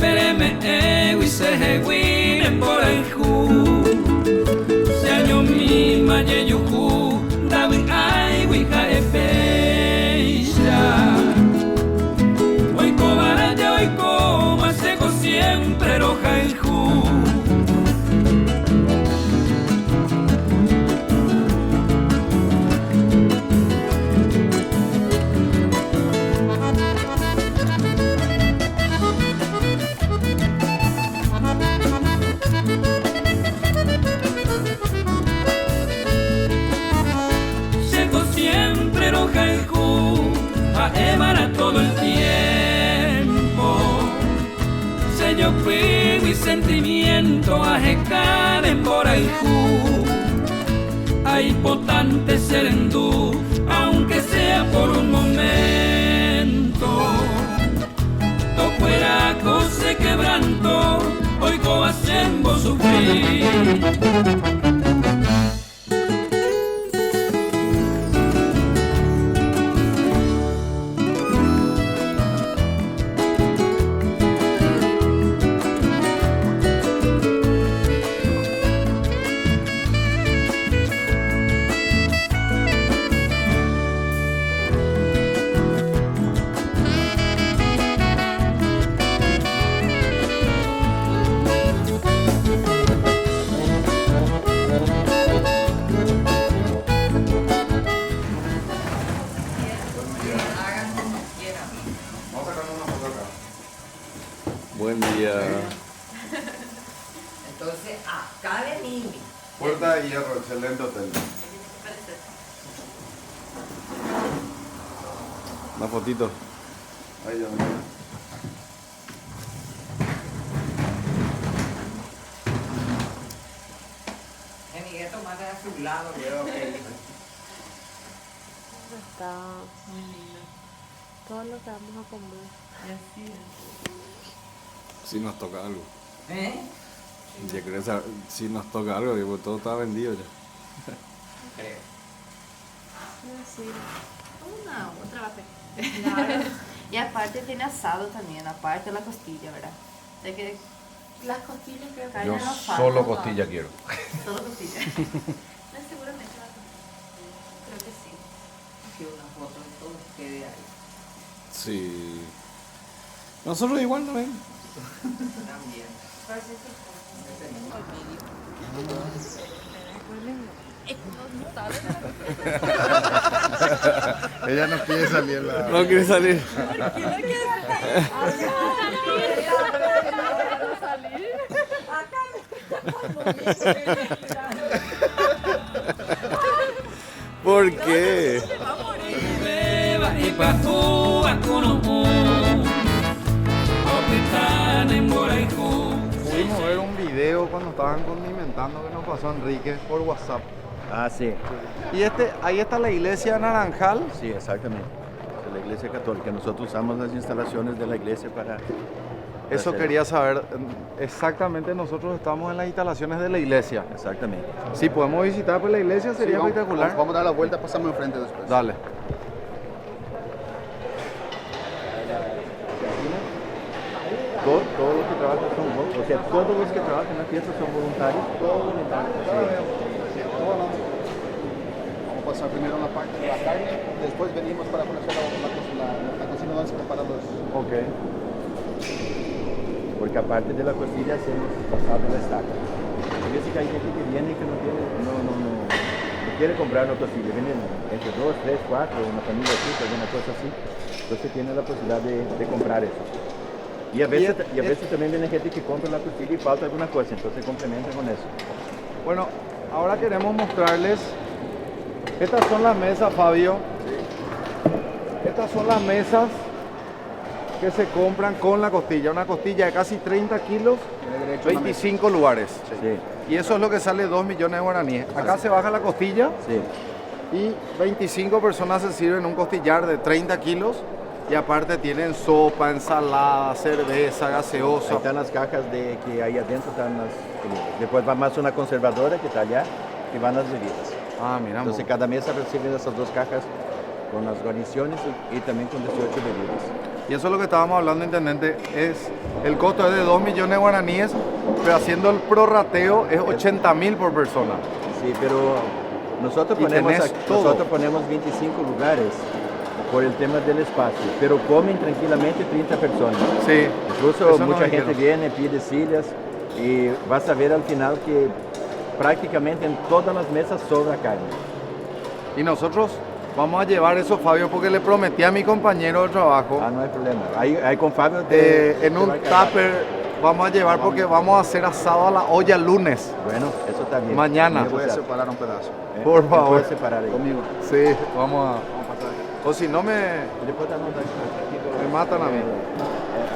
pereme wisehewine poraihu Señor mi mayeyuhu David ay wika epeisha Oiko baraya oiko maseko siempre rojaihu Para todo el tiempo se yo fui mi sentimiento a jecar en Boraijú hay potente serendú aunque sea por un momento to fuera se quebranto hoy cobasembo sufrir. Buen día. Entonces, acá venimos. Puerta de Hierro, excelente hotel. Una fotito. Ahí ya. Miguel, tomate a su lado, veo que... Está muy lindo. Todo lo que vamos a comer. Y así es. Si nos toca algo. ¿Eh? Ya creo saber si nos toca algo, digo, todo está vendido ya. Creo. Sí. Una, otra va a pedir. Claro. Y aparte tiene asado también, aparte de la costilla, ¿verdad? O sea que Las costillas creo que carne Yo no falta, solo ¿no? costilla quiero. Solo costilla. no, seguramente va a pedir. Creo que sí. Que una foto de todo quede ahí. Sí. Nosotros igual no ven. También. Ella no quiere salir en la... No quiere salir. ¿Por qué? Beba y pajúa con en Boraijú. Pudimos ver un video cuando estaban condimentando que nos pasó Enrique por WhatsApp. Ah, sí. Y ahí está la iglesia Naranjal. Sí, exactamente. Es la iglesia católica. Nosotros usamos las instalaciones de la iglesia para... Eso hacer- quería saber. Exactamente, nosotros estamos en las instalaciones de la iglesia. Exactamente. Si podemos visitar pues, la iglesia sería espectacular. Vamos a dar la vuelta, pasamos enfrente después. Dale. Todos los que trabajan son... O sea, todos los que trabajan en la fiesta son voluntarios. Vamos a pasar primero en la parte de la carne, después venimos para conocer la cocina donde se preparan los... Ok. Porque aparte de la costilla hacemos pasado la estaca. Hay veces que hay gente que viene y que no quiere comprar una costilla. Vienen entre 2, 3, 4, una familia así, alguna cosa así. Entonces tiene la posibilidad de comprar eso. Y a veces también viene gente que compra la costilla y falta alguna cosa, entonces complementa con eso. Bueno, ahora queremos mostrarles. Estas son las mesas, Fabio. Estas son las mesas que se compran con la costilla. Una costilla de casi 30 kilos, Tiene derecho a una 25 lugares. Sí, Y eso es lo que sale 2 millones de guaraníes. Acá se baja la costilla sí. y 25 personas se sirven un costillar de 30 kilos. Y aparte tienen sopa, ensalada, cerveza, Ahí gaseosa. están las cajas de que ahí adentro están las comidas. Después va más una conservadora que está allá, que van las bebidas. Ah, mira. Entonces mo. cada mesa recibe esas dos cajas con las guarniciones y también con 18 bebidas. Y eso es lo que estábamos hablando, intendente, el costo es de 2 millones de guaraníes, pero haciendo el prorrateo es 80.000 por persona. Sí, pero nosotros Y ponemos, tenés todo. nosotros ponemos 25 lugares por el tema del espacio, pero comen tranquilamente 30 personas. Sí. Incluso eso nos mucha gente dijeron. viene, pide sillas y vas a ver al final que prácticamente en todas las mesas sobra carne. Y nosotros vamos a llevar eso, Fabio, porque le prometí a mi compañero de trabajo, Ah, no hay problema. Ahí con Fabio en un tupper vamos a llevar porque vamos a hacer asado a la olla lunes. Bueno, eso está bien. Mañana. Me voy a separar un pedazo. Por ¿Me favor. puedes separar ahí? Conmigo. Sí, vamos a... Vamos a pasar. O si no me matan a mí.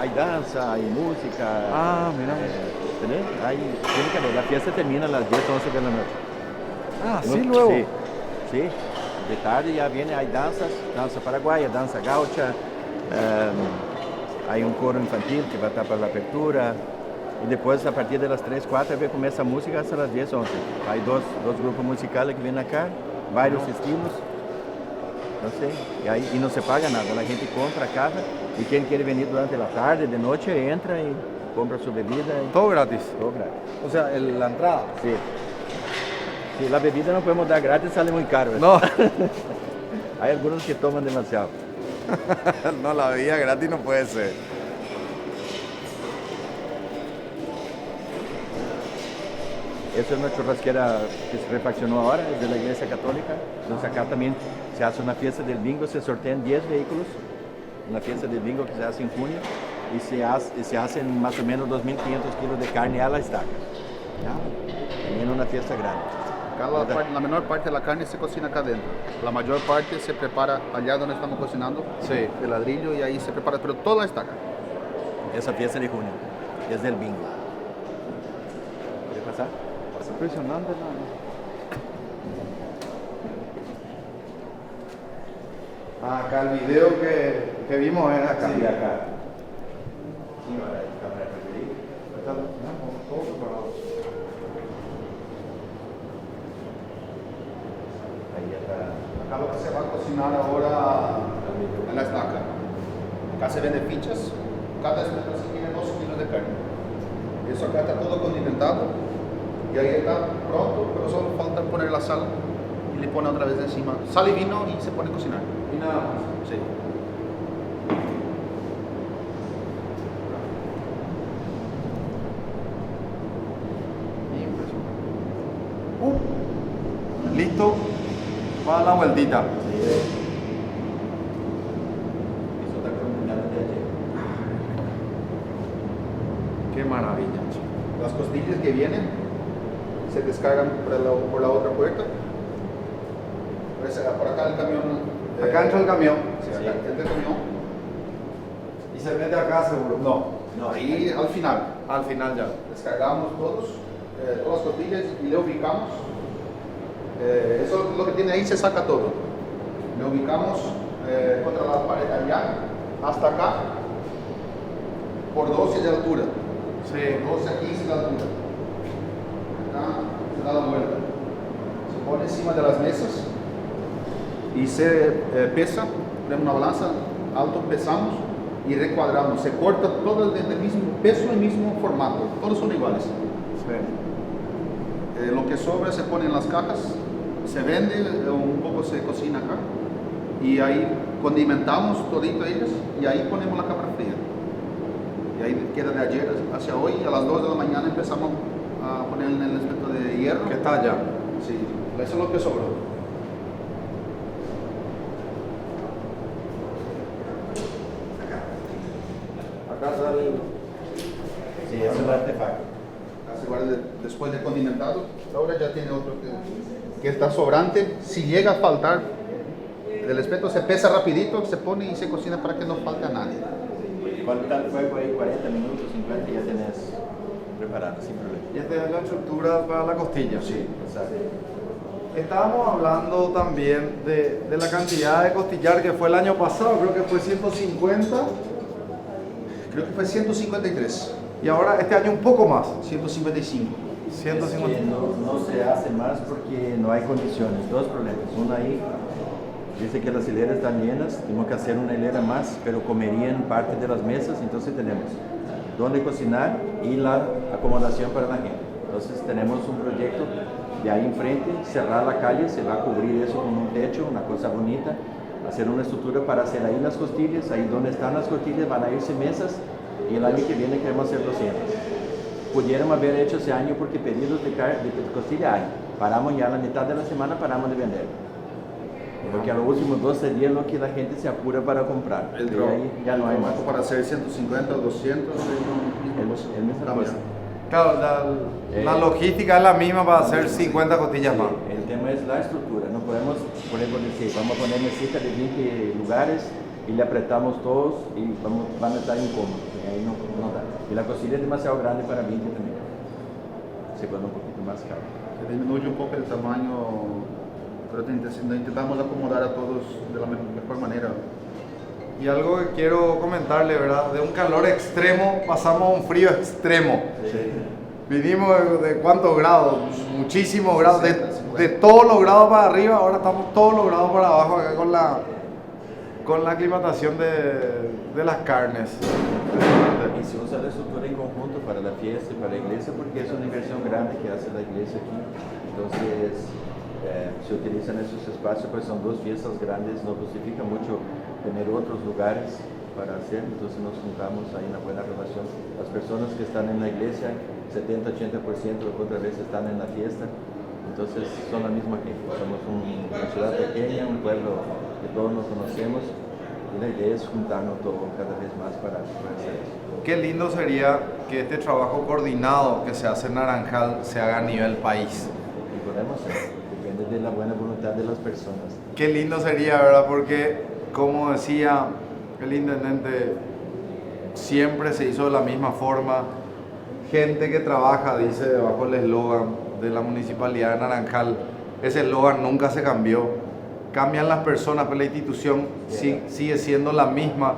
Hay danza, hay música. Ah, mira. ¿Tenés? Tiene que ver, la fiesta termina a las 10, 11 de la noche. Ah, ¿No? sí, luego. Sí, sí. De tarde ya viene, hay danzas, danza paraguaya, danza gaucha, hay un coro infantil que va a estar para la apertura. Y después, a partir de las 3, 4, comienza música hasta las 10, 11. Hay dos grupos musicales que vienen acá, varios estilos. No sé, y no se paga nada, la gente compra caja y quien quiere venir durante la tarde, de noche, entra y compra su bebida. Y Todo gratis. todo gratis. O sea, la entrada. Sí. Sí, la bebida no podemos dar gratis, sale muy caro. No, Hay algunos que toman demasiado. no, la bebida gratis no puede ser. Esa es una churrasquera que se refaccionó ahora, es de la Iglesia Católica. Entonces acá también se hace una fiesta del bingo, se sortean 10 vehículos, una fiesta del bingo que se hace en junio, y se hacen más o menos 2.500 kilos de carne a la estaca. También una fiesta grande. Acá la menor parte de la carne se cocina acá adentro. La mayor parte se prepara allá donde estamos cocinando, Sí. de ladrillo, y ahí se prepara, pero toda está acá. Esa fiesta de junio, es del bingo. ¿Puede pasar? Impresionante, ¿no? Ah, acá el video que vimos es acá. Sí, acá. Sí, ahora hay cámara preferida. Todo preparado. Ahí está. Acá lo que se va a cocinar ahora en la estaca. Acá se venden fichas. Cada espeto tiene 2 kilos de carne. Eso acá está todo condimentado. Y ahí está pronto, pero solo falta poner la sal y le pone otra vez encima sal y vino y se pone a cocinar. Y nada más. Sí. Listo para la vueltita. Eso está combinado de ayer. Qué maravilla. Las costillas que vienen se descargan por la otra puerta. Pues, por acá el camión. Acá entra el camión. Sí, acá entra el camión. Y se mete acá seguro. No, ahí al final. Al final ya. Descargamos todas las costillas y le ubicamos. Eso lo que tiene ahí se saca todo. Le ubicamos contra la pared allá, hasta acá, por 12 de altura. Sí. 12 a 15 de altura. Acá se da la vuelta. Se pone encima de las mesas y se pesa. Tenemos una balanza, alto pesamos y recuadramos. Se corta todo del mismo peso y mismo formato. Todos son iguales. Sí. Lo que sobra se pone en las cajas, se vende, un poco se cocina acá y ahí condimentamos todito ellas y ahí ponemos la capa fría. Y ahí queda de ayer hacia hoy, a las 2 de la mañana empezamos a poner en el espeto de hierro. ¿Qué está allá? Sí, eso es lo que sobró. Acá sale. Sí, ese es el artefacto. Así guarda después de condimentado, ahora ya tiene otro que está sobrante. Si llega a faltar del espeto, se pesa rapidito, se pone y se cocina para que no falte a nadie. Cuando está el fuego ahí, 40 minutos, 50, ya tenés preparado, sin problema. Y esta es la estructura para la costilla. Sí, exacto. Estábamos hablando también de la cantidad de costillar que fue el año pasado, creo que fue 150, Creo que fue 153, y ahora este año un poco más, 155. 150. Es que no se hace más porque no hay condiciones. Dos problemas. Uno ahí, Dice que las hileras están llenas, tenemos que hacer una hilera más, pero comerían parte de las mesas, entonces tenemos donde cocinar y la acomodación para la gente. Entonces tenemos un proyecto de ahí enfrente, cerrar la calle, se va a cubrir eso con un techo, una cosa bonita, hacer una estructura para hacer ahí las costillas, ahí donde están las costillas van a irse mesas y el año que viene queremos hacer 200. Pudiéramos haber hecho ese año porque pedidos de costilla hay. Paramos ya a la mitad de la semana, paramos de vender. Porque a los últimos 12 días lo que la gente se apura para comprar. El Y ahí ya no hay más. Para hacer 150 o 200, El mismo cosa. Claro, la logística es la misma para hacer 50 costillas Sí, más. el tema es la estructura. No podemos, por ejemplo, decir, vamos a poner mesita de 20 lugares y le apretamos todos y van a estar incómodos. Ahí no da. Y la cocina es demasiado grande para 20 también. Se pone un poquito más caro. que disminuye un poco el tamaño, pero intentamos acomodar a todos de la mejor manera. Y algo que quiero comentarle, ¿verdad? De un calor extremo pasamos a un frío extremo. Sí. Vinimos de cuántos grados, muchísimos grados, 60, 50. de todos los grados para arriba, ahora estamos todos los grados para abajo acá con la aclimatación de las carnes. Y se usa la estructura en conjunto para la fiesta y para la iglesia porque es una inversión grande que hace la iglesia aquí. Entonces, se utilizan esos espacios, pues son dos fiestas grandes, no justifica mucho tener otros lugares para hacer, entonces nos juntamos ahí en una buena relación. Las personas que están en la iglesia, 70-80% otra vez están en la fiesta, entonces son la misma gente. Somos una ciudad pequeña, un pueblo que todos nos conocemos y la idea es juntarnos todos cada vez más para hacer eso. Qué lindo sería que este trabajo coordinado que se hace en Naranjal se haga a nivel país. Y podemos hacer, depende de la buena voluntad de las personas. Qué lindo sería, ¿verdad? Porque, como decía el intendente, siempre se hizo de la misma forma. Gente que trabaja, dice debajo el eslogan de la Municipalidad de Naranjal. Ese eslogan nunca se cambió. Cambian las personas, pero la institución sigue siendo la misma.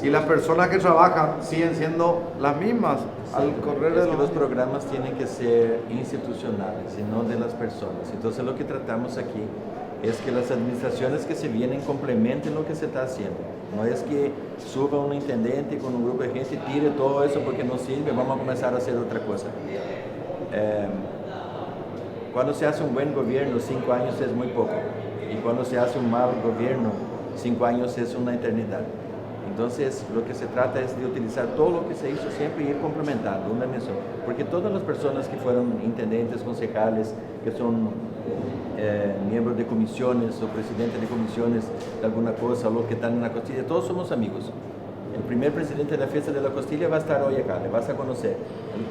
Y las personas que trabajan siguen siendo las mismas al correr de Es que los los años. programas tienen que ser institucionales y no de las personas. Entonces lo que tratamos aquí es que las administraciones que se vienen complementen lo que se está haciendo. No es que suba un intendente con un grupo de gente y tire todo eso porque no sirve, vamos a comenzar a hacer otra cosa. Cuando se hace un buen gobierno, 5 años es muy poco. Y cuando se hace un mal gobierno, 5 años es una eternidad. Entonces, lo que se trata es de utilizar todo lo que se hizo siempre y ir complementando una dimensión. Porque todas las personas que fueron intendentes, concejales, que son miembros de comisiones o presidentes de comisiones de alguna cosa, o los que están en la costilla, todos somos amigos. El primer presidente de la fiesta de la costilla va a estar hoy acá, le vas a conocer.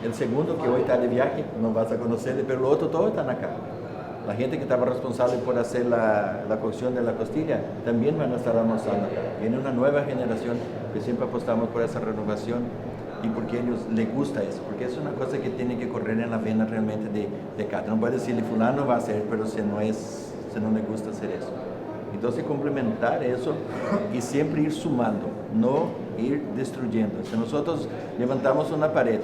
El segundo, que hoy está de viaje, no vas a conocerle, pero los otros todos están acá. La gente que estaba responsable por hacer la cocción de la costilla también van a estar almorzando acá. Viene una nueva generación que siempre apostamos por esa renovación y porque a ellos les gusta eso, porque es una cosa que tiene que correr en la vena realmente de cada. No puede decirle fulano va a hacer, pero si no le gusta hacer eso. Entonces complementar eso y siempre ir sumando, no ir destruyendo. Si nosotros levantamos una pared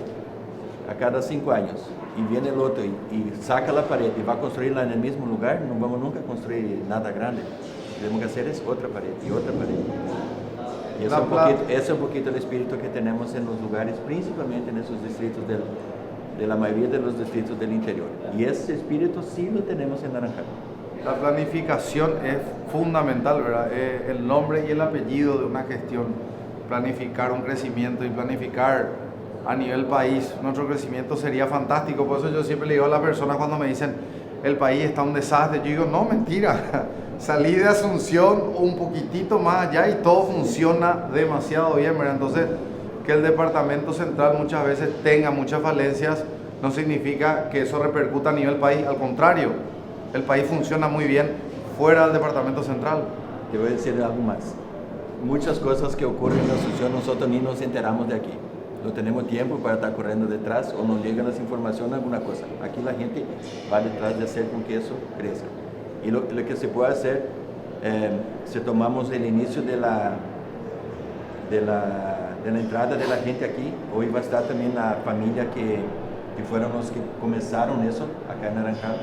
a cada 5 años y viene el otro y saca la pared y va a construirla en el mismo lugar, no vamos nunca a construir nada grande. Lo que tenemos que hacer es otra pared y otra pared. Y ese es un poquito el espíritu que tenemos en los lugares, principalmente en esos distritos de la mayoría de los distritos del interior. Y ese espíritu sí lo tenemos en Naranjal. La planificación es fundamental, ¿verdad? El nombre y el apellido de una gestión. Planificar un crecimiento y planificar a nivel país. Nuestro crecimiento sería fantástico. Por eso yo siempre le digo a las personas cuando me dicen el país está un desastre, yo digo, no, mentira. Salí de Asunción un poquitito más allá y todo funciona demasiado bien, ¿verdad? Entonces, que el departamento central muchas veces tenga muchas falencias no significa que eso repercuta a nivel país. Al contrario, el país funciona muy bien fuera del departamento central. Te voy a decir algo más. Muchas cosas que ocurren en Asunción nosotros ni nos enteramos de aquí. No tenemos tiempo para estar corriendo detrás o nos llegan las informaciones, alguna cosa. Aquí la gente va detrás de hacer con que eso crezca. Y lo que se puede hacer, si tomamos el inicio de la entrada de la gente aquí, hoy va a estar también la familia que fueron los que comenzaron eso acá en Naranjal.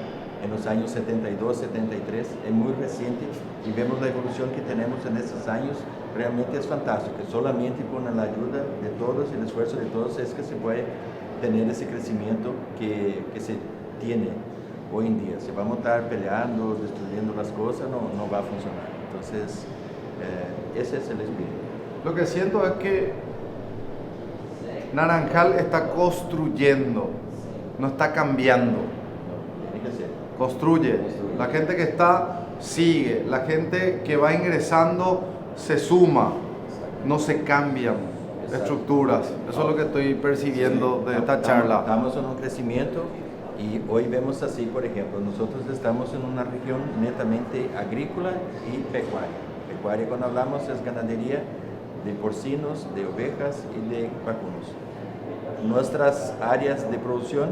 en los años 72, 73, es muy reciente y vemos la evolución que tenemos en estos años, realmente es fantástico. Solamente con la ayuda de todos, el esfuerzo de todos es que se puede tener ese crecimiento que se tiene hoy en día. Si vamos a estar peleando, destruyendo las cosas, no va a funcionar. Entonces, ese es el espíritu. Lo que siento es que Naranjal está construyendo, no está cambiando. Tiene que ser. Construye. La gente que está sigue, la gente que va ingresando se suma, no se cambian estructuras. Eso es lo que estoy percibiendo de esta charla. Estamos en un crecimiento y hoy vemos así, por ejemplo, nosotros estamos en una región netamente agrícola y pecuaria. Pecuaria, cuando hablamos, es ganadería de porcinos, de ovejas y de vacunos. Nuestras áreas de producción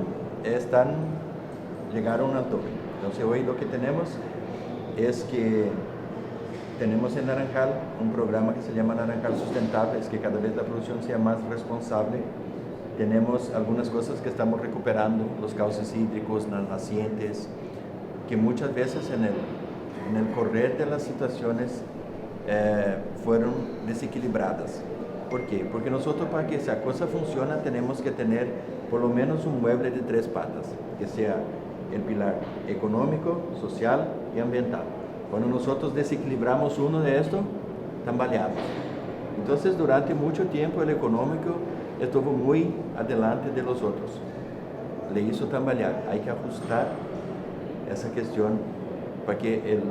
llegaron al tope. Entonces hoy lo que tenemos es que tenemos en Naranjal un programa que se llama Naranjal Sustentable, es que cada vez la producción sea más responsable. Tenemos algunas cosas que estamos recuperando, los cauces hídricos, las nacientes, que muchas veces en el correr de las situaciones fueron desequilibradas. ¿Por qué? Porque nosotros, para que esa cosa funcione, tenemos que tener por lo menos un mueble de 3 patas, que sea el pilar económico, social y ambiental. Cuando nosotros desequilibramos uno de estos, tambaleamos. Entonces, durante mucho tiempo el económico estuvo muy adelante de los otros. Le hizo tambalear. Hay que ajustar esa cuestión para que el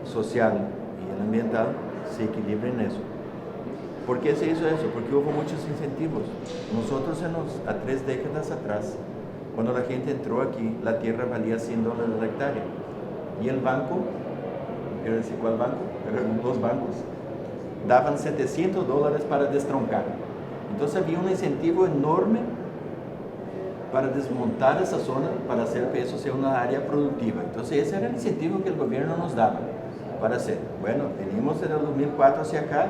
social y el ambiental se equilibren en eso. ¿Por qué se hizo eso? Porque hubo muchos incentivos. Nosotros a 3 décadas atrás, cuando la gente entró aquí, la tierra valía $100 la hectárea. Y el banco, no quiero decir cuál banco, pero los bancos, daban $700 para destroncar. Entonces había un incentivo enorme para desmontar esa zona, para hacer que eso sea una área productiva. Entonces ese era el incentivo que el gobierno nos daba para hacer. Bueno, venimos desde el 2004 hacia acá,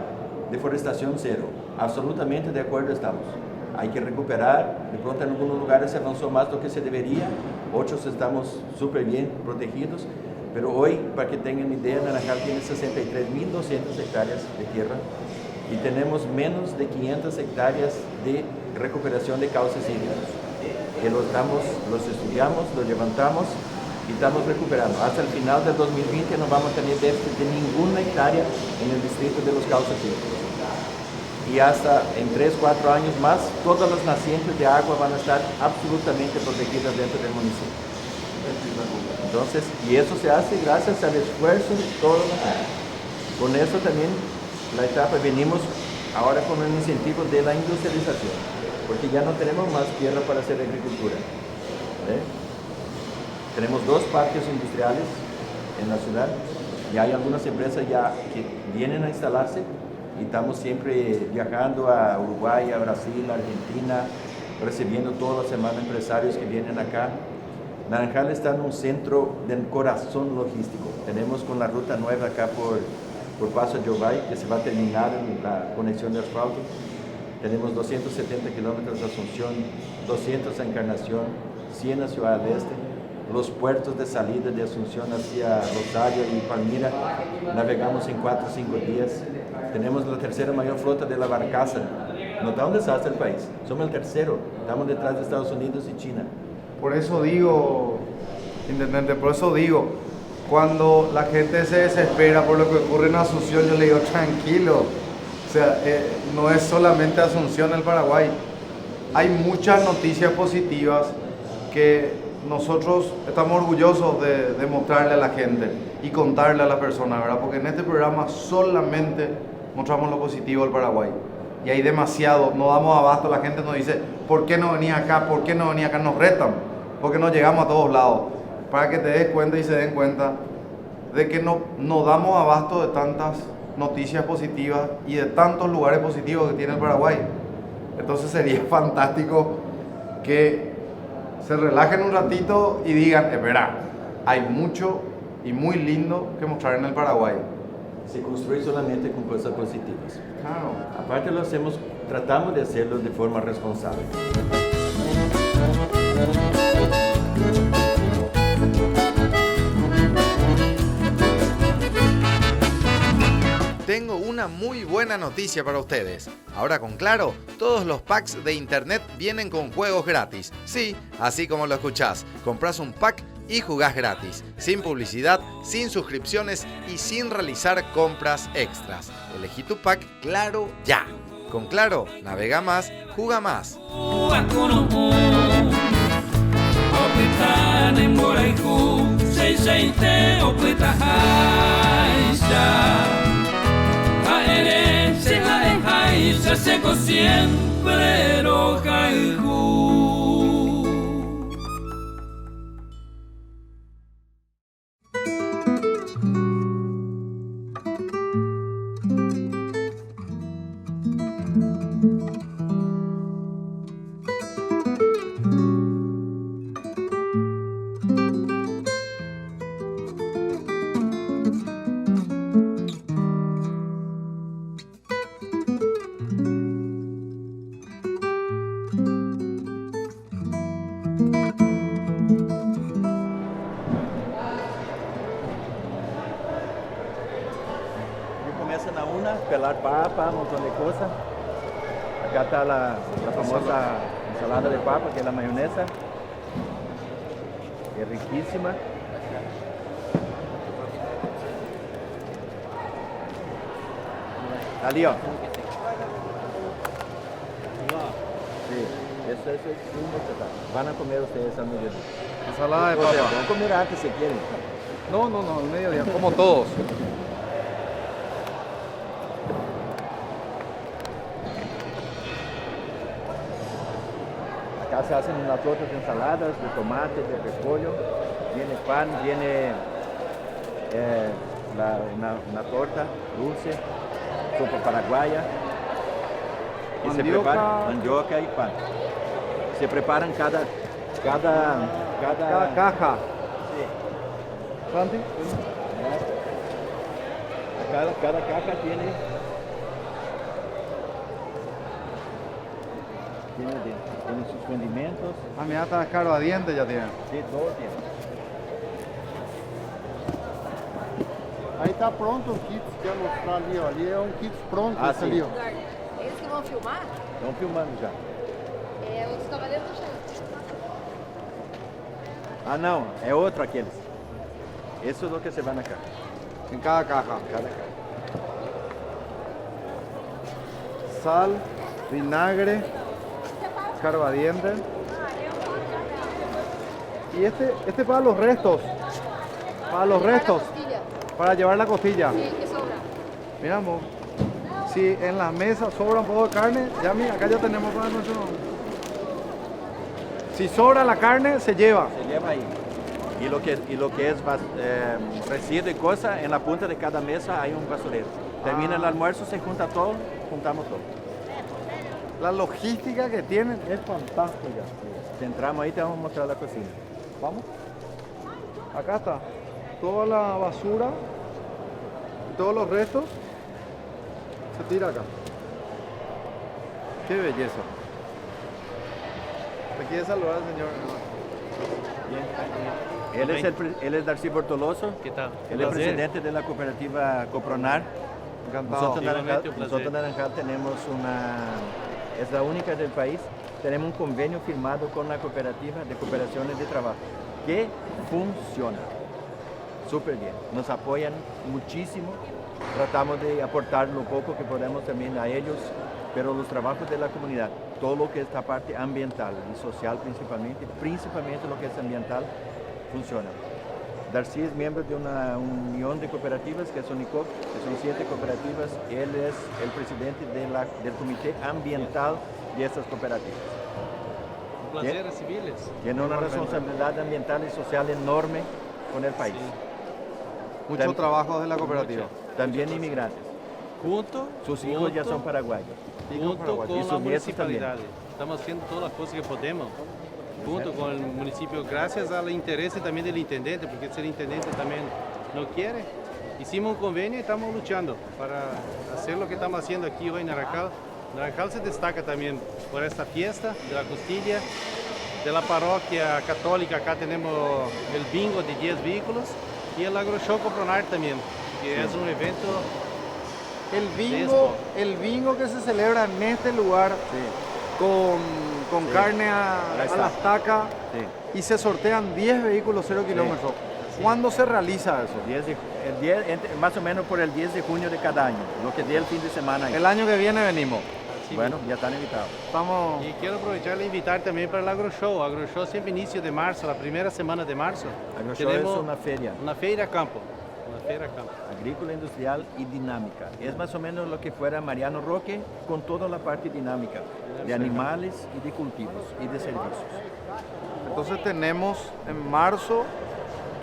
deforestación cero. Absolutamente de acuerdo estamos. Hay que recuperar, de pronto en algunos lugares se avanzó más de lo que se debería, otros estamos súper bien protegidos, pero hoy, para que tengan idea, Naranjal tiene 63.200 hectáreas de tierra y tenemos menos de 500 hectáreas de recuperación de cauces hídricos, que los estudiamos, los levantamos y estamos recuperando. Hasta el final del 2020 no vamos a tener déficit de ninguna hectárea en el distrito de los cauces hídricos. Y hasta en 3-4 años más, todas las nacientes de agua van a estar absolutamente protegidas dentro del municipio. Entonces, y eso se hace gracias al esfuerzo de todos los años. Con eso también la etapa, venimos ahora con un incentivo de la industrialización, porque ya no tenemos más tierra para hacer agricultura. Tenemos 2 parques industriales en la ciudad y hay algunas empresas ya que vienen a instalarse. Y estamos siempre viajando a Uruguay, a Brasil, a Argentina, recibiendo toda la semana empresarios que vienen acá. Naranjal está en un centro del corazón logístico. Tenemos con la ruta nueva acá por Paso Yobay, que se va a terminar en la conexión de asfalto. Tenemos 270 kilómetros de Asunción, 200 a Encarnación, 100 a Ciudad del Este. Los puertos de salida de Asunción hacia Rosario y Palmira navegamos en 4 o 5 días. Tenemos la 3ª mayor flota de la barcaza. No está un desastre el país. Somos el 3º. Estamos detrás de Estados Unidos y China. Por eso digo, intendente, cuando la gente se desespera por lo que ocurre en Asunción, yo le digo, tranquilo. O sea, no es solamente Asunción el Paraguay. Hay muchas noticias positivas que nosotros estamos orgullosos de mostrarle a la gente y contarle a la persona, ¿verdad? Porque en este programa solamente mostramos lo positivo del Paraguay. Y hay demasiado, no damos abasto, la gente nos dice, ¿por qué no venía acá? ¿Por qué no venía acá? Nos retan, porque no llegamos a todos lados. Para que te des cuenta y se den cuenta de que no damos abasto de tantas noticias positivas y de tantos lugares positivos que tiene el Paraguay. Entonces sería fantástico que se relajen un ratito y digan, espera, hay mucho y muy lindo que mostrar en el Paraguay. Se construye solamente con cosas positivas. Claro. Aparte tratamos de hacerlo de forma responsable. Tengo una muy buena noticia para ustedes. Ahora con Claro, todos los packs de internet vienen con juegos gratis. Sí, así como lo escuchás. Compras un pack y jugás gratis. Sin publicidad, sin suscripciones y sin realizar compras extras. Elegí tu pack Claro ya. Con Claro, navega más, juega más. Seco siempre roja y pelar papa, un montón de cosas. Acá está la famosa ensalada de papa, que es la mayonesa. Es riquísima. Ali, ó. Sí, eso es un vegetal. Van a comer ustedes al mediodía. Ensalada de O sea, papa. van a comer antes si quieren. No, al mediodía, como todos. Acá se hacen unas tortas de ensaladas, de tomate, de repollo. Viene pan, viene una torta dulce, sopa paraguaya. Y se prepara mandioca y pan. Se preparan cada caja. Sí. Santi. Cada caja tiene sus condimentos. Ah, mira, está caro a dientes ya tiene. Sí, todo tiene. Aí tá pronto o kit que ia mostrar ali, ó. Ali é um kit pronto, esse sim. ali, ó. Eles que vão filmar? Estão filmando já. Os cavaleiros do Xangô. Ah, não, é outro aqueles. Esse é o que você vai na caja. En cada caja. Cada caja. Sal, vinagre, escarbadientes. Y este para los restos. Para los restos. Para llevar la costilla. Sí, que sobra. Mira, amor. Si en las mesas sobra un poco de carne, ya mira, acá ya tenemos para nuestro. Si sobra la carne, se lleva. Se lleva ahí. Y lo que es residuo y cosa, en la punta de cada mesa hay un basurero. Termina el almuerzo, se junta todo, juntamos todo. La logística que tienen es fantástica. Si entramos ahí, te vamos a mostrar la cocina. Vamos. Acá está. Toda la basura, todos los restos, se tira acá. Qué belleza. ¿Me quiere saludar al señor? Él es Darcy Bortoloso. ¿Qué tal? Él es presidente de la cooperativa Copronar. Encantado. Nosotros Naranjal tenemos es la única del país, tenemos un convenio firmado con la cooperativa de cooperaciones de trabajo que funciona súper bien. Nos apoyan muchísimo, tratamos de aportar lo poco que podemos también a ellos, pero los trabajos de la comunidad, todo lo que es esta parte ambiental y social principalmente lo que es ambiental, funciona. Darcy es miembro de una unión de cooperativas que es UNICOP, que son 7 cooperativas. Él es el presidente del comité ambiental de estas cooperativas. Un placer recibirles. Tiene una responsabilidad ambiental y social enorme con el país. Sí. Mucho trabajo de la cooperativa. También inmigrantes. Sus hijos ya son paraguayos. Junto con Y sus la nietos también. municipalidad. Estamos haciendo todas las cosas que podemos. Junto con el municipio, gracias al interés también del intendente, porque si el intendente también no quiere, hicimos un convenio y estamos luchando para hacer lo que estamos haciendo aquí hoy en Naranjal. Naranjal se destaca también por esta fiesta de la costilla, de la parroquia católica. Acá tenemos el bingo de 10 vehículos y el AgroShow Copronar también, que es un evento el bingo que se celebra en este lugar con carne a la estaca y se sortean 10 vehículos 0 kilómetros. ¿Cuándo se realiza eso? Más o menos por el 10 de junio de cada año, lo que dé el fin de semana. Ahí. El año que viene venimos. Sí, bueno, ya están invitados. Estamos... Y quiero aprovechar e invitar también para el AgroShow. AgroShow siempre inicio de marzo, la primera semana de marzo. AgroShow es una feria. Una feira a campo. Una feira a campo. Agrícola, industrial y dinámica. Es más o menos lo que fuera Mariano Roque con toda la parte dinámica de animales y de cultivos y de servicios. Entonces tenemos en marzo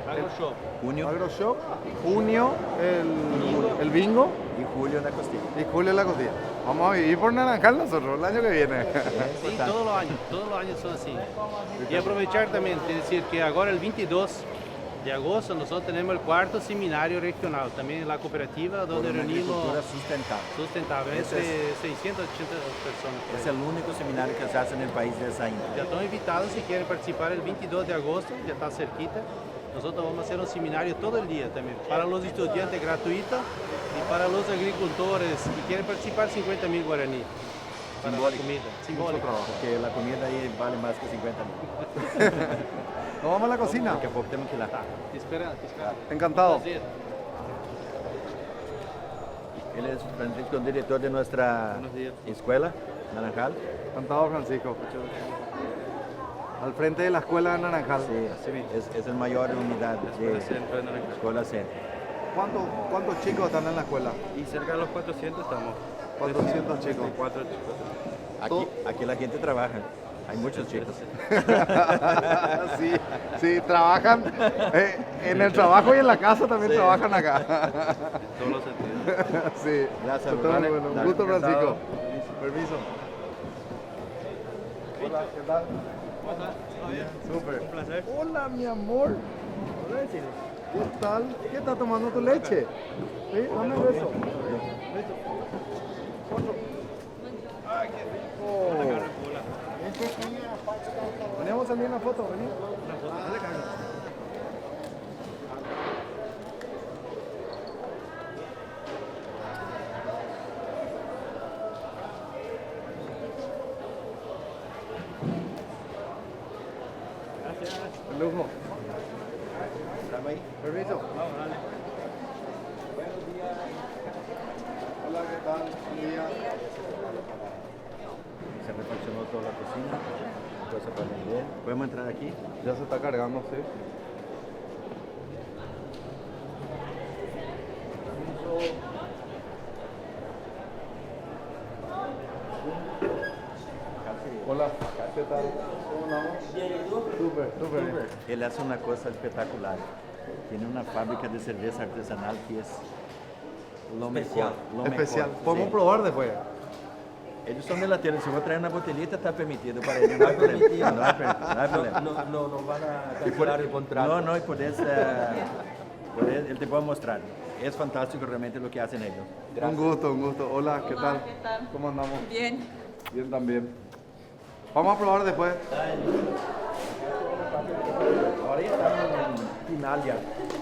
AgroShow. Junio AgroShow, junio el bingo y julio la costilla. y julio la costilla. Vamos a vivir por Naranjal nosotros el año que viene. Sí, todos los años son así. Y aprovechar también, es decir, que ahora el 22 de agosto nosotros tenemos el cuarto seminario regional, también en la cooperativa, donde reunimos sustentable, entre 680 personas. Es el único seminario que se hace en el país de esa índole. Ya están invitados si quieren participar el 22 de agosto, ya está cerquita. Nosotros vamos a hacer un seminario todo el día también, para los estudiantes gratuito y para los agricultores que quieren participar 50.000 guaraní. Para la comida, simbólico. Porque la comida ahí vale más que 50.000. Nos vamos a la cocina. Porque a poco tenemos que ir. Te espera. Encantado. Él es Francisco, director de nuestra escuela, Naranjal. Encantado, Francisco. Al frente de la escuela de Naranjal. Sí, es el mayor unidad de escuela centro. ¿Cuántos chicos están en la escuela? Y cerca de los 400 estamos. 400 chicos. 4 chicos. Aquí la gente trabaja. Hay muchos chicos. sí, trabajan. En el trabajo y en la casa también trabajan acá. En todos los sentidos. Sí. Gracias. Bueno, un gusto, Francisco. Permiso. Hola, ¿qué tal? ¿Cómo estás? ¿Todo bien? Súper. Un placer. Hola, mi amor. ¿Qué tal? ¿Qué estás tomando tu leche? ¿Sí? Dame un beso. Ay, qué rico. Veníamos a salir una foto, vení. Dale, Carlos. Un lujo. Permiso. Vamos, dale. Buenos días. Hola, ¿qué tal? Buen día. Se refaccionó toda la cocina. Cosa para vender. ¿Podemos entrar aquí? Ya se está cargando, sí. Hola, ¿qué tal? ¿Cómo andamos? Súper. Él hace una cosa espectacular. Tiene una fábrica de cerveza artesanal que es lo mejor. Especial. Mejor. ¿Podemos Sí. probar después? Ellos son de la tienda. Si voy a traer una botellita, está permitido para ellos. No hay problema. No hay problema. No van a cancelar el contrato. No, y puedes, él te puede mostrar. Es fantástico realmente lo que hacen ellos. Un gusto. Hola, ¿qué tal? ¿Qué tal? ¿Cómo andamos? Bien. Bien también. Vamos a probar después. Ahora ya estamos en final ya,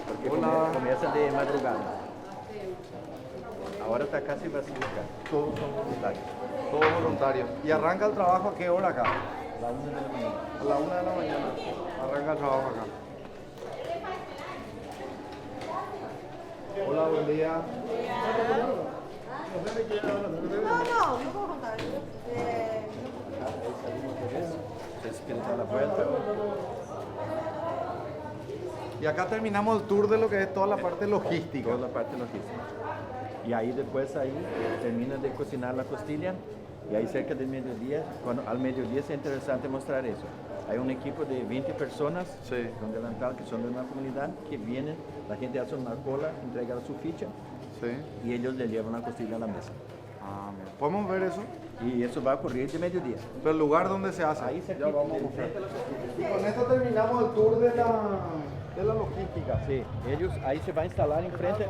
porque comienza de madrugada. Ahora está casi vacío acá. Todos son voluntarios. Todos voluntarios. ¿Y arranca el trabajo a qué hora acá? La 1 de la mañana. A la 1 de la mañana. Arranca el trabajo acá. Hola, buen día. No puedo contar. Ustedes quieren dar la vuelta. Y acá terminamos el tour de lo que es toda la parte logística. Toda la parte logística. Y ahí después termina de cocinar la costilla y ahí cerca del mediodía, al mediodía es interesante mostrar eso. Hay un equipo de 20 personas con delantal que son de una comunidad que vienen, la gente hace una cola, entrega su ficha y ellos le llevan la costilla a la mesa. Ah, mira. ¿Podemos ver eso? Y eso va a ocurrir de mediodía. Pero el lugar donde se hace. Ahí se ya vamos a mostrar. Y con esto terminamos el tour de la logística. Sí, ellos ahí se va a instalar enfrente,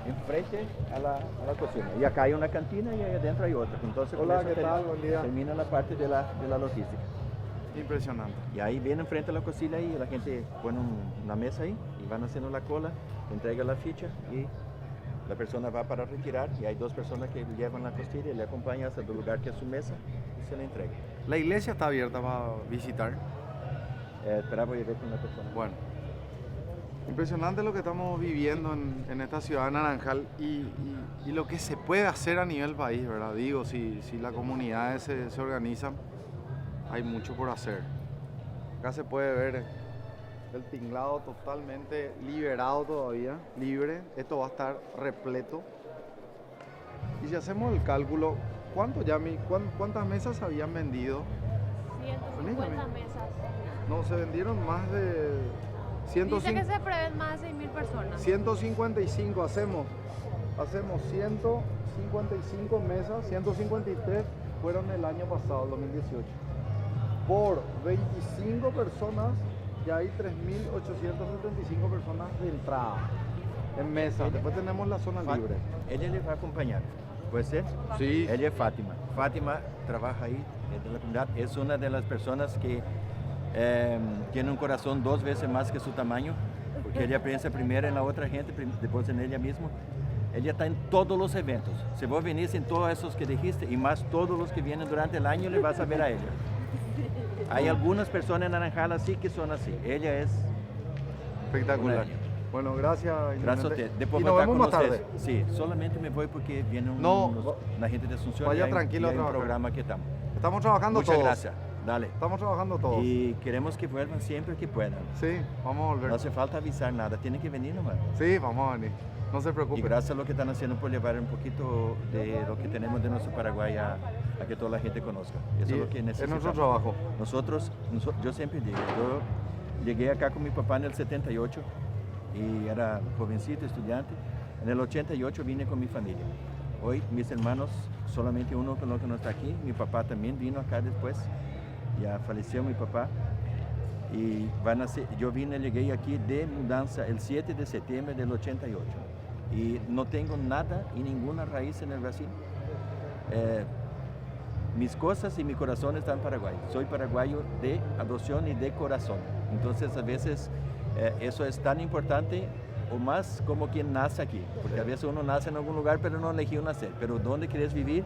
enfrente a la cocina. Y acá hay una cantina y ahí adentro hay otra. Entonces, hola, ¿qué tal? Buen día. Termina la parte de la logística. Impresionante. Y ahí viene enfrente a la cocina y la gente pone una mesa ahí y van haciendo la cola, entrega la ficha y La persona va para retirar y hay 2 personas que llevan la costilla y le acompañan hasta el lugar que es su mesa y se le entrega. ¿La iglesia está abierta para visitar? Espera, voy a ver con la persona. Bueno, impresionante lo que estamos viviendo en esta ciudad de Naranjal y lo que se puede hacer a nivel país, ¿verdad? Digo, si las comunidades se organizan, hay mucho por hacer. Acá se puede ver el tinglado totalmente liberado todavía, libre. Esto va a estar repleto. Y si hacemos el cálculo, ¿cuántas mesas habían vendido? 150 mesas. No, se vendieron más de 150. Dice que se prevén más de 6.000 personas. 155 hacemos 155 mesas, 153 fueron el año pasado, el 2018. Por 25 personas ya hay 3.875 personas de entrada en mesa. Después tenemos la zona libre. Ella le va a acompañar, ¿puede ser? Sí. Ella es Fátima. Fátima trabaja ahí en la comunidad. Es una de las personas que tiene un corazón 2 veces más que su tamaño, porque ella piensa primero en la otra gente, después en ella misma. Ella está en todos los eventos. Si vos venís en todos esos que dijiste y más todos los que vienen durante el año, le vas a ver a ella. Hay algunas personas en Naranjal así que son así. Ella es espectacular. Bueno, gracias. Gracias a usted. Después y nos vemos más tarde. Sí, solamente me voy porque viene una gente de Asunción. Vaya y tranquilo hay a un trabajar. programa que estamos. Estamos trabajando Muchas todos. gracias. Dale. Estamos trabajando todos. Y queremos que vuelvan siempre que puedan. Sí, vamos a volver. No hace falta avisar nada, tienen que venir nomás. Sí, vamos a venir. No se preocupen. Y gracias a lo que están haciendo por llevar un poquito de lo que tenemos de nuestro Paraguay a que toda la gente conozca. Eso es lo que necesitamos. Es nuestro trabajo. Yo siempre digo, yo llegué acá con mi papá en el 78 y era jovencito, estudiante. En el 88 vine con mi familia. Hoy mis hermanos, solamente uno que no está aquí, mi papá también vino acá después. Ya falleció mi papá. Y yo llegué aquí de mudanza el 7 de septiembre del 88 y no tengo nada y ninguna raíz en el Brasil. Mis cosas y mi corazón están en Paraguay. Soy paraguayo de adopción y de corazón. Entonces a veces eso es tan importante o más como quien nace aquí, porque a veces uno nace en algún lugar pero no eligió nacer. Pero donde quieres vivir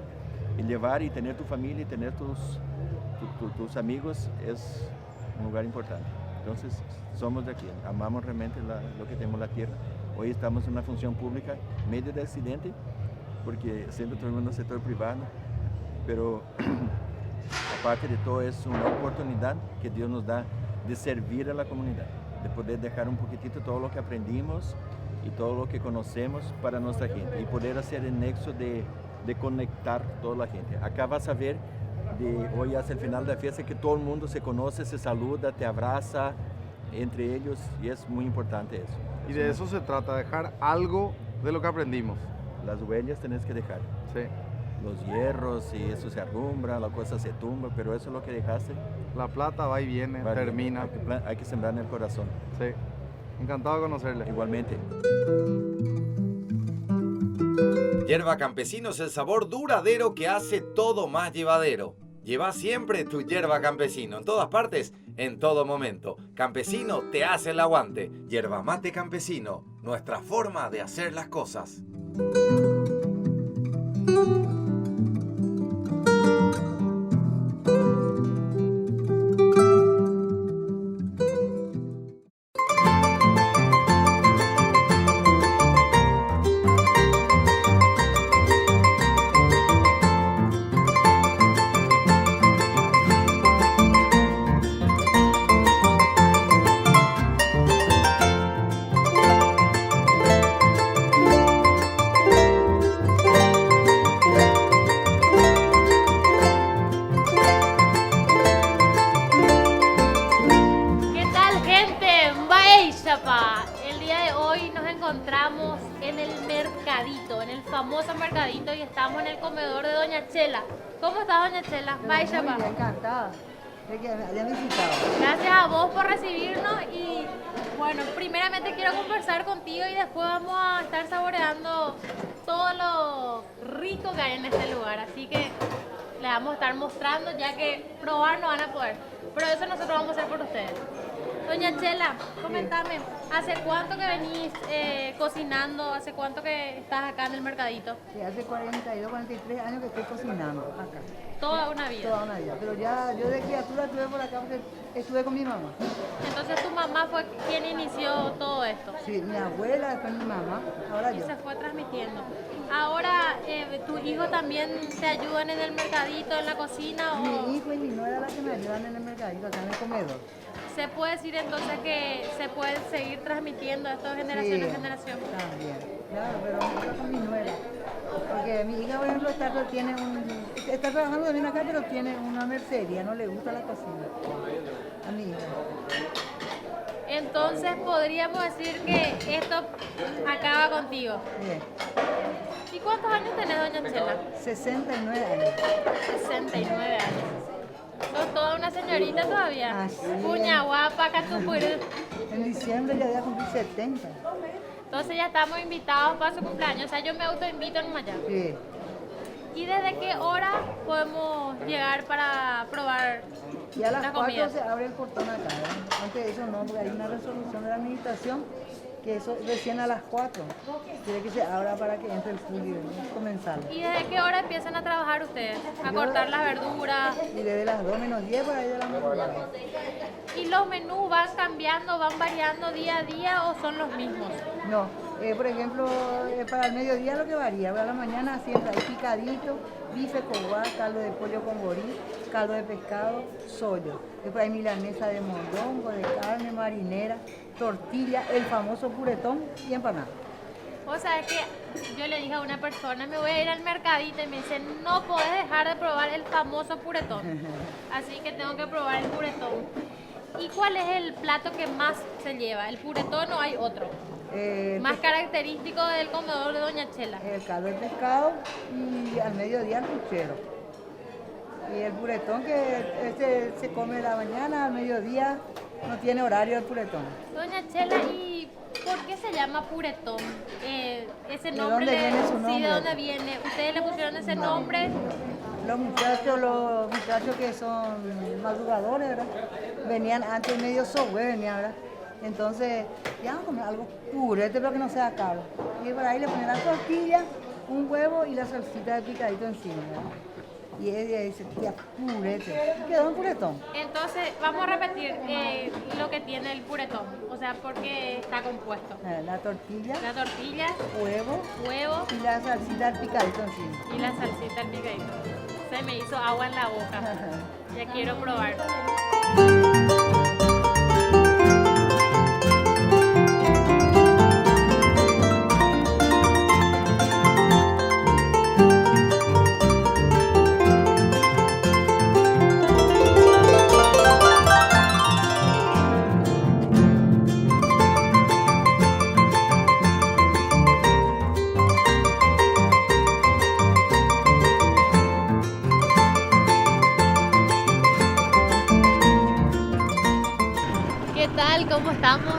y llevar y tener tu familia y tener tus amigos es un lugar importante. Entonces somos de aquí, amamos realmente lo que tenemos la tierra. Hoy estamos en una función pública medio de accidente porque siempre todo el mundo en el sector privado, pero aparte de todo es una oportunidad que Dios nos da de servir a la comunidad, de poder dejar un poquitito todo lo que aprendimos y todo lo que conocemos para nuestra gente y poder hacer el nexo de conectar toda la gente. Acá vas a ver de hoy hasta el final de la fiesta que todo el mundo se conoce, se saluda, te abraza entre ellos y es muy importante eso. Y de eso se trata, dejar algo de lo que aprendimos. Las huellas tenés que dejar. Sí. Los hierros y eso se arrumbra, la cosa se tumba, pero eso es lo que dejaste. La plata va y viene, termina. Hay que sembrar en el corazón. Sí. Encantado de conocerle. Igualmente. Yerba Campesino es el sabor duradero que hace todo más llevadero. Lleva siempre tu Yerba Campesino, en todas partes, en todo momento. Campesino te hace el aguante. Yerba Mate Campesino, nuestra forma de hacer las cosas. ¿Cómo está, doña Chela? Vaya, Muy bien, encantada de que me hayan visitado. Gracias a vos por recibirnos y bueno, primeramente quiero conversar contigo y después vamos a estar saboreando todo lo rico que hay en este lugar. Así que le vamos a estar mostrando ya que probar no van a poder, pero eso nosotros vamos a hacer por ustedes. Doña Chela, comentame, ¿hace cuánto que venís cocinando? ¿Hace cuánto que estás acá en el mercadito? Sí, hace 42, 43 años que estoy cocinando acá. Toda una vida. Toda una vida. Pero ya yo de criatura estuve por acá porque estuve con mi mamá. Entonces tu mamá fue quien inició todo esto. Sí, mi abuela, después mi mamá, ahora Y yo. se fue transmitiendo. Ahora, ¿tu hijo también te ayudan en el mercadito, en la cocina? O Mi hijo y mi nuera la que me ayudan en el mercadito, acá en el comedor. se puede decir entonces que se puede seguir transmitiendo esto de generación en generación? También, claro, pero yo con mi nuera. Porque mi hija, por ejemplo, está trabajando también acá, pero tiene una mercería, no le gusta la cocina. A mi hija. Entonces podríamos decir que esto acaba contigo. Bien. ¿Y cuántos años tenés, doña Chela? 69 años. 69 años. Sos toda una señorita todavía. Así Puña es. guapa, cachupurú. En diciembre ya voy a cumplir 70. Entonces ya estamos invitados para su cumpleaños. O sea, yo me autoinvito nomás ya. Sí. ¿Y desde qué hora podemos llegar para probar Y a las la 4 comida? se abre el portón acá, ¿verdad? Antes de eso no, porque hay una resolución de la administración que eso recién a las 4. Quiere que se abra para que entre el público, ¿no? Comenzar. ¿Y desde qué hora empiezan a trabajar ustedes? A cortar las verduras. Y desde las 2 menos 10 por ahí de la madrugada. ¿Y los menús van cambiando, van variando día a día o son los mismos? No, por ejemplo, para el mediodía lo que varía, para la mañana siempre hay picadito, bife coguá, caldo de pollo con borí, caldo de pescado, sollo. Después hay milanesa de mondongo, de carne, marinera, tortilla, el famoso puretón y empanada. O sea, es que yo le dije a una persona, me voy a ir al mercadito y me dice, no podés dejar de probar el famoso puretón. Así que tengo que probar el puretón. ¿Y cuál es el plato que más se lleva? ¿El puretón o hay otro? Más característico del comedor de doña Chela. El caldo de pescado y al mediodía el puchero. Y el puretón que se come la mañana, al mediodía, no tiene horario el puretón. Doña Chela, ¿y por qué se llama puretón? Ese ¿De nombre, dónde viene su Sí, ¿de nombre? dónde viene? ¿Ustedes le pusieron ese nombre? Los muchachos que son madrugadores, ¿verdad? Venían antes medio sobre, venían, ¿verdad? Entonces, ya vamos a comer algo purete, pero que no sea caro. Y por ahí le ponen la tortilla, un huevo y la salsita de picadito encima, ¿verdad? Y ella dice, tía, purete. Y quedó un puretón. Entonces, vamos a repetir lo que tiene el puretón. O sea, ¿por qué está compuesto? La tortilla, La tortilla, huevo huevo y la salsita de picadito encima. y la salsita al picadito. Se me hizo agua en la boca. Ya quiero probar. ¿Qué tal? ¿Cómo estamos?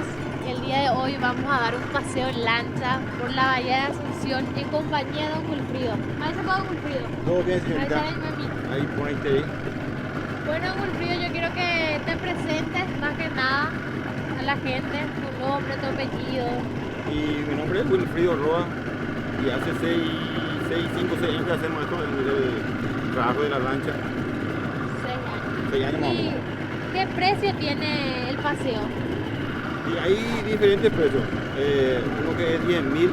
El día de hoy vamos a dar un paseo en lancha por la bahía de Asunción en compañía de Don Wilfrido. ¿Ahí se puede Don Wilfrido? Todo bien, Ahí señorita. está el mami. Ahí ponete ahí. Bueno, Don Wilfrido, yo quiero que te presentes más que nada a la gente, tu nombre, tu apellido. Y mi nombre es Wilfrido Roa y hace 5 o 6 años que hacemos esto, el trabajo de la lancha. 6 años más o ¿Y menos. qué precio tiene el paseo? Y hay diferentes precios. Uno que es 10.000,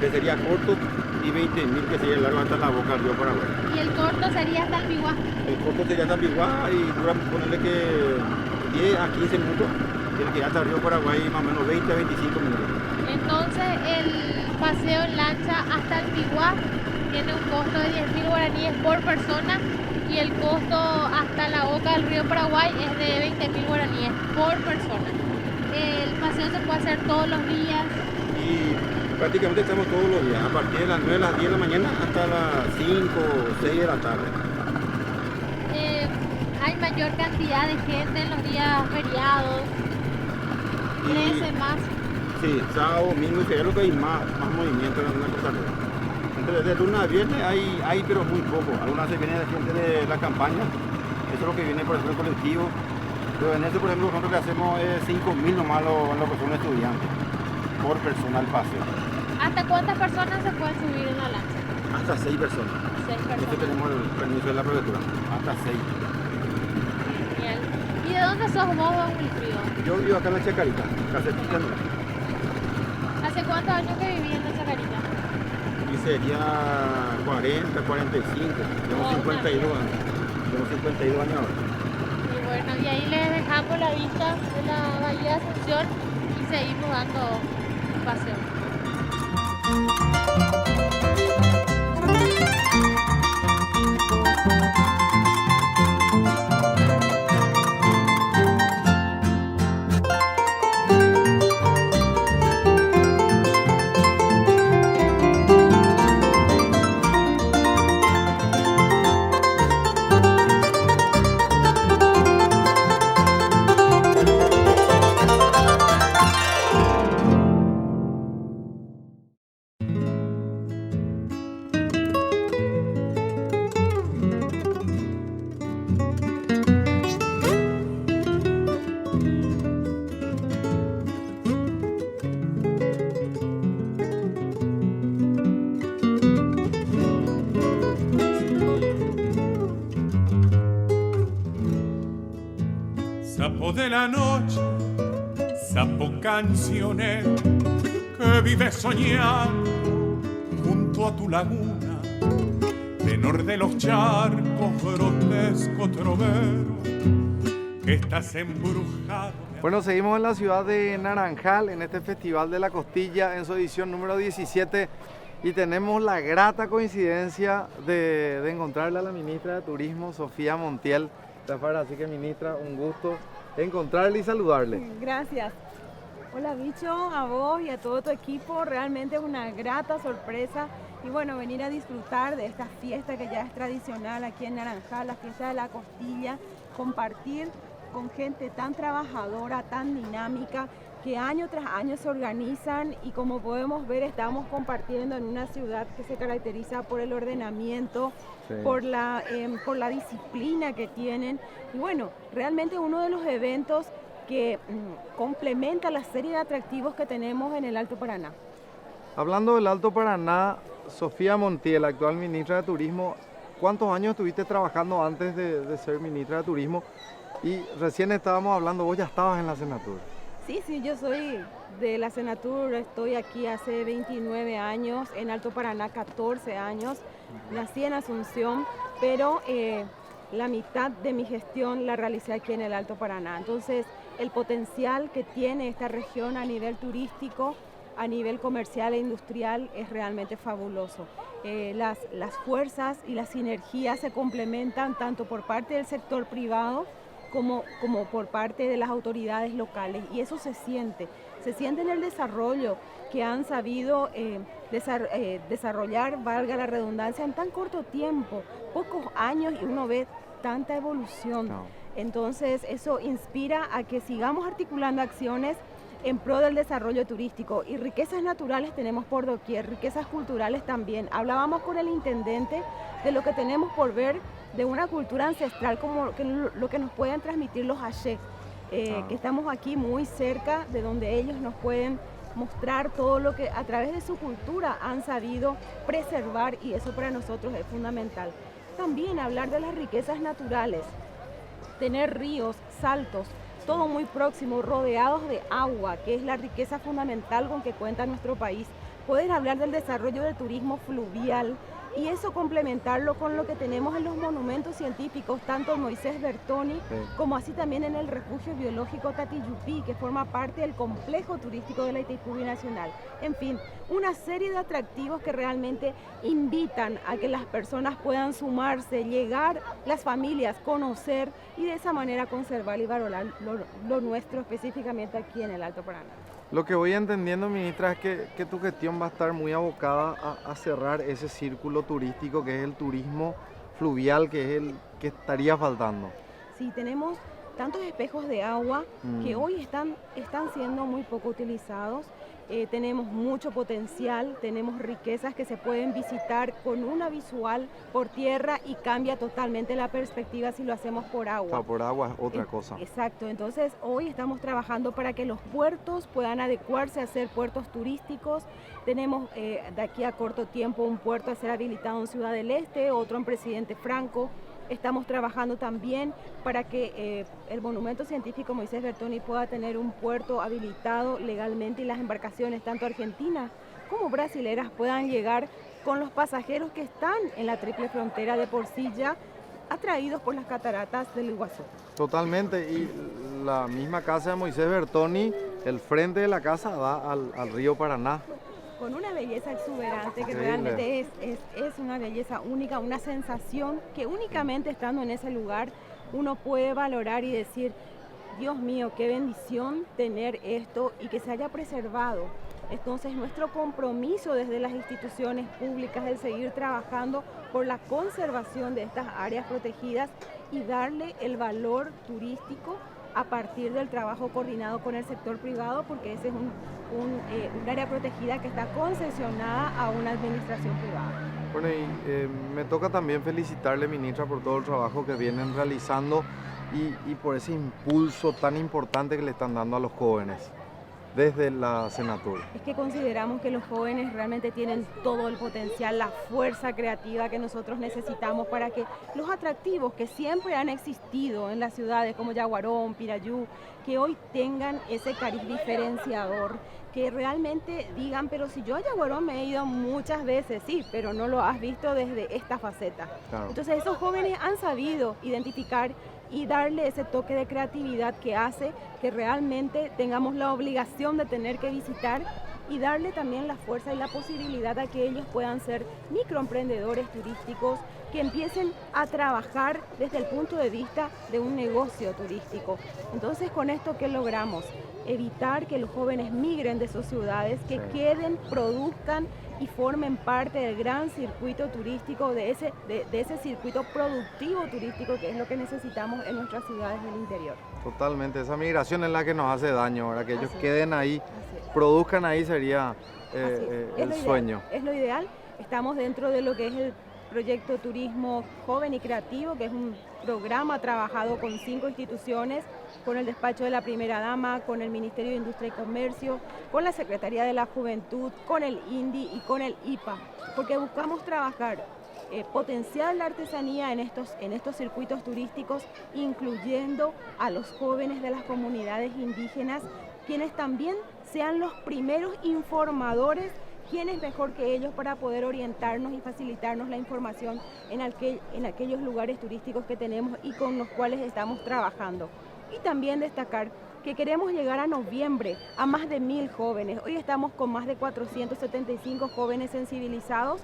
que sería corto, y 20.000, que sería largo hasta la boca del río Paraguay. Y el corto sería hasta el Biguá. El corto sería hasta Biguá y dura ponerle que 10 a 15 minutos. Tiene que ir hasta el río Paraguay más o menos 20 a 25 minutos. Entonces el paseo en lancha hasta el Biguá tiene un costo de 10.000 guaraníes por persona y el costo hasta la boca del río Paraguay es de 20.000 guaraníes por persona. El paseo se puede hacer todos los días. Y prácticamente estamos todos los días, a partir de las 9 a las 10 de la mañana hasta las 5 o 6 de la tarde. Hay mayor cantidad de gente en los días feriados. Crece más. Sí, sábado, domingo y feriado que hay más movimiento en alguna cosa. Entonces, de lunes a viernes hay pero muy poco. Algunas veces viene la gente de la campaña, eso es lo que viene por ejemplo el colectivo, Pero en este, por ejemplo, nosotros le hacemos 5.000 nomás lo que son estudiantes, por persona el paseo. ¿Hasta cuántas personas se pueden subir en la lancha? Hasta 6 personas. 6 personas. Este tenemos el permiso de la prefectura, hasta 6. Genial. ¿Y de dónde sos vos, don Wilfrido? Yo vivo acá en la Chacarita, Casetita. ¿Hace cuántos años que viví en la Chacarita? Y sería 40, 45, tengo 52 años. Tengo 52 años ahora. Y bueno, y ahí les dejamos la vista de la Bahía de Asunción y seguimos dando un paseo. Sapo de la noche, sapo cancionero, que vive soñando junto a tu laguna, tenor de los charcos, grotesco trovero, que estás embrujado. Bueno, seguimos en la ciudad de Naranjal, en este Festival de la Costilla, en su edición número 17, y tenemos la grata coincidencia de encontrarle a la ministra de Turismo, Sofía Montiel. Así que, ministra, un gusto encontrarle y saludarle. Gracias. Hola, Bicho, a vos y a todo tu equipo. Realmente es una grata sorpresa. Y bueno, venir a disfrutar de esta fiesta que ya es tradicional aquí en Naranjal, la fiesta de la costilla, compartir con gente tan trabajadora, tan dinámica, que año tras año se organizan y como podemos ver estamos compartiendo en una ciudad que se caracteriza por el ordenamiento, sí, por la disciplina que tienen. Y bueno, realmente uno de los eventos que complementa la serie de atractivos que tenemos en el Alto Paraná. Hablando del Alto Paraná, Sofía Montiel, actual ministra de Turismo, ¿cuántos años estuviste trabajando antes de ser ministra de Turismo? Y recién estábamos hablando, vos ya estabas en la Senatur. Sí, yo soy de la Senatur, estoy aquí hace 29 años, en Alto Paraná 14 años, nací en Asunción, pero la mitad de mi gestión la realicé aquí en el Alto Paraná. Entonces, el potencial que tiene esta región a nivel turístico, a nivel comercial e industrial es realmente fabuloso. Las fuerzas y las sinergias se complementan tanto por parte del sector privado como por parte de las autoridades locales, y eso se siente en el desarrollo que han sabido desarrollar, valga la redundancia, en tan corto tiempo, pocos años, y uno ve tanta evolución. Entonces eso inspira a que sigamos articulando acciones en pro del desarrollo turístico, y riquezas naturales tenemos por doquier, riquezas culturales también. Hablábamos con el intendente de lo que tenemos por ver, de una cultura ancestral como lo que nos pueden transmitir los Axé, que estamos aquí muy cerca de donde ellos nos pueden mostrar todo lo que a través de su cultura han sabido preservar, y eso para nosotros es fundamental. También hablar de las riquezas naturales, tener ríos, saltos, todo muy próximo, rodeados de agua, que es la riqueza fundamental con que cuenta nuestro país. Poder hablar del desarrollo del turismo fluvial y eso complementarlo con lo que tenemos en los monumentos científicos, tanto en Moisés Bertoni, sí, como así también en el refugio biológico Tatiyupí, que forma parte del complejo turístico de la Itaipú Binacional. En fin, una serie de atractivos que realmente invitan a que las personas puedan sumarse, llegar, las familias, conocer y de esa manera conservar y valorar lo nuestro, específicamente aquí en el Alto Paraná. Lo que voy entendiendo, ministra, es que tu gestión va a estar muy abocada a cerrar ese círculo turístico que es el turismo fluvial, que es el que estaría faltando. Sí, tenemos tantos espejos de agua que hoy están siendo muy poco utilizados. tenemos mucho potencial, tenemos riquezas que se pueden visitar con una visual por tierra y cambia totalmente la perspectiva si lo hacemos por agua. Claro, por agua es otra cosa. Exacto, entonces hoy estamos trabajando para que los puertos puedan adecuarse a ser puertos turísticos. Tenemos de aquí a corto tiempo un puerto a ser habilitado en Ciudad del Este, otro en Presidente Franco. Estamos trabajando también para que el Monumento Científico Moisés Bertoni pueda tener un puerto habilitado legalmente y las embarcaciones, tanto argentinas como brasileras, puedan llegar con los pasajeros que están en la triple frontera de por sí ya atraídos por las cataratas del Iguazú. Totalmente, y la misma casa de Moisés Bertoni, el frente de la casa da al río Paraná. Con una belleza exuberante que Increíble. realmente es una belleza única, una sensación que únicamente estando en ese lugar uno puede valorar y decir, Dios mío, qué bendición tener esto y que se haya preservado. Entonces nuestro compromiso desde las instituciones públicas es seguir trabajando por la conservación de estas áreas protegidas y darle el valor turístico a partir del trabajo coordinado con el sector privado, porque ese es un área protegida que está concesionada a una administración privada. Bueno, y me toca también felicitarle, ministra, por todo el trabajo que vienen realizando y por ese impulso tan importante que le están dando a los jóvenes desde la senatura. Es que consideramos que los jóvenes realmente tienen todo el potencial, la fuerza creativa que nosotros necesitamos para que los atractivos que siempre han existido en las ciudades como Yaguarón, Pirayú, que hoy tengan ese cariz diferenciador, que realmente digan, pero si yo a Yaguarón me he ido muchas veces, sí, pero no lo has visto desde esta faceta. Claro. Entonces esos jóvenes han sabido identificar y darle ese toque de creatividad que hace que realmente tengamos la obligación de tener que visitar y darle también la fuerza y la posibilidad a que ellos puedan ser microemprendedores turísticos, que empiecen a trabajar desde el punto de vista de un negocio turístico. Entonces, con esto, ¿qué logramos? Evitar que los jóvenes migren de sus ciudades, que queden, produzcan y formen parte del gran circuito turístico, de ese circuito productivo turístico que es lo que necesitamos en nuestras ciudades del interior. Totalmente, esa migración es la que nos hace daño, ahora que ellos queden ahí, produzcan ahí sería el sueño. Es lo ideal, estamos dentro de lo que es el proyecto Turismo Joven y Creativo, que es un programa trabajado con 5 instituciones, con el despacho de la Primera Dama, con el Ministerio de Industria y Comercio, con la Secretaría de la Juventud, con el INDI y con el IPA, porque buscamos trabajar, potenciar la artesanía en estos circuitos turísticos, incluyendo a los jóvenes de las comunidades indígenas, quienes también sean los primeros informadores. ¿Quién es mejor que ellos para poder orientarnos y facilitarnos la información en aquellos lugares turísticos que tenemos y con los cuales estamos trabajando? Y también destacar que queremos llegar a noviembre a más de 1000 jóvenes. Hoy estamos con más de 475 jóvenes sensibilizados,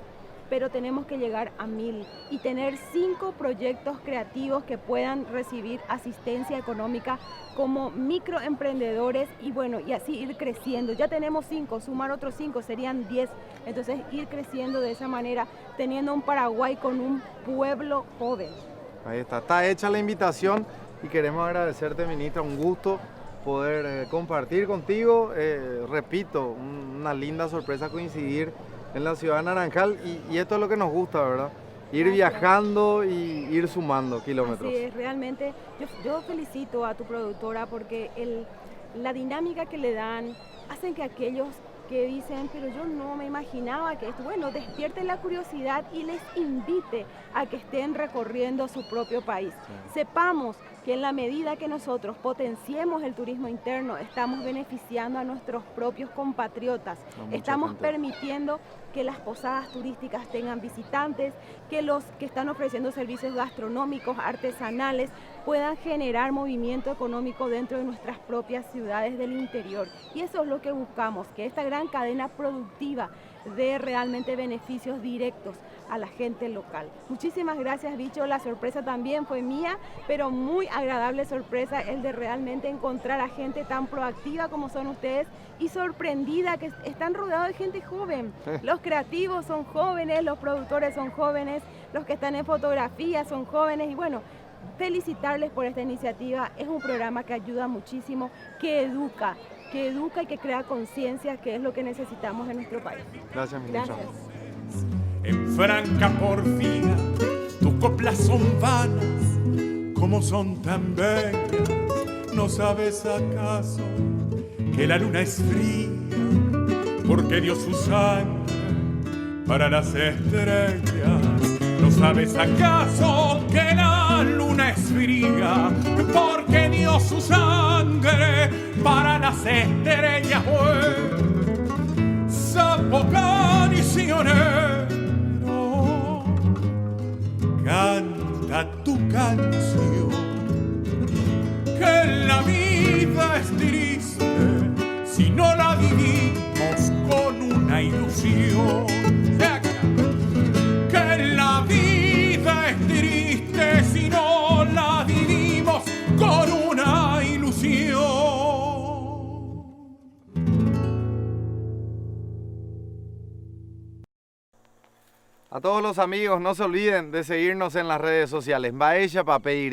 pero tenemos que llegar a 1000 y tener 5 proyectos creativos que puedan recibir asistencia económica como microemprendedores y bueno, y así ir creciendo. Ya tenemos 5, sumar otros 5 serían 10, entonces ir creciendo de esa manera, teniendo un Paraguay con un pueblo joven. Ahí está hecha la invitación y queremos agradecerte, ministra, un gusto poder compartir contigo, repito, una linda sorpresa coincidir en la ciudad de Naranjal y esto es lo que nos gusta, ¿verdad? Ir viajando y ir sumando kilómetros. Así es, realmente yo felicito a tu productora porque la dinámica que le dan hacen que aquellos que dicen, pero yo no me imaginaba que esto, bueno, despierten la curiosidad y les invite a que estén recorriendo su propio país. Sepamos que en la medida que nosotros potenciemos el turismo interno, estamos beneficiando a nuestros propios compatriotas. Estamos permitiendo que las posadas turísticas tengan visitantes, que los que están ofreciendo servicios gastronómicos, artesanales, puedan generar movimiento económico dentro de nuestras propias ciudades del interior. Y eso es lo que buscamos, que esta gran cadena productiva dé realmente beneficios directos a la gente local. Muchísimas gracias, Bicho. La sorpresa también fue mía, pero muy agradable sorpresa el de realmente encontrar a gente tan proactiva como son ustedes y sorprendida que están rodeados de gente joven. Los creativos son jóvenes, los productores son jóvenes, los que están en fotografía son jóvenes y bueno, felicitarles por esta iniciativa. Es un programa que ayuda muchísimo, que educa y que crea conciencia, que es lo que necesitamos en nuestro país. Gracias, ministra. Gracias. En franca porfía, tus coplas son vanas, como son tan bellas. ¿No sabes acaso que la luna es fría? Porque dio su sangre para las estrellas. ¿No sabes acaso que la luna es fría? Porque dio su sangre para las estrellas. Sapo cancionero, canta tu canción, que la vida es triste si no la vivimos con una ilusión. Que la vida es triste si no la vivimos con una ilusión. A todos los amigos, no se olviden de seguirnos en las redes sociales. Baella Papé Y.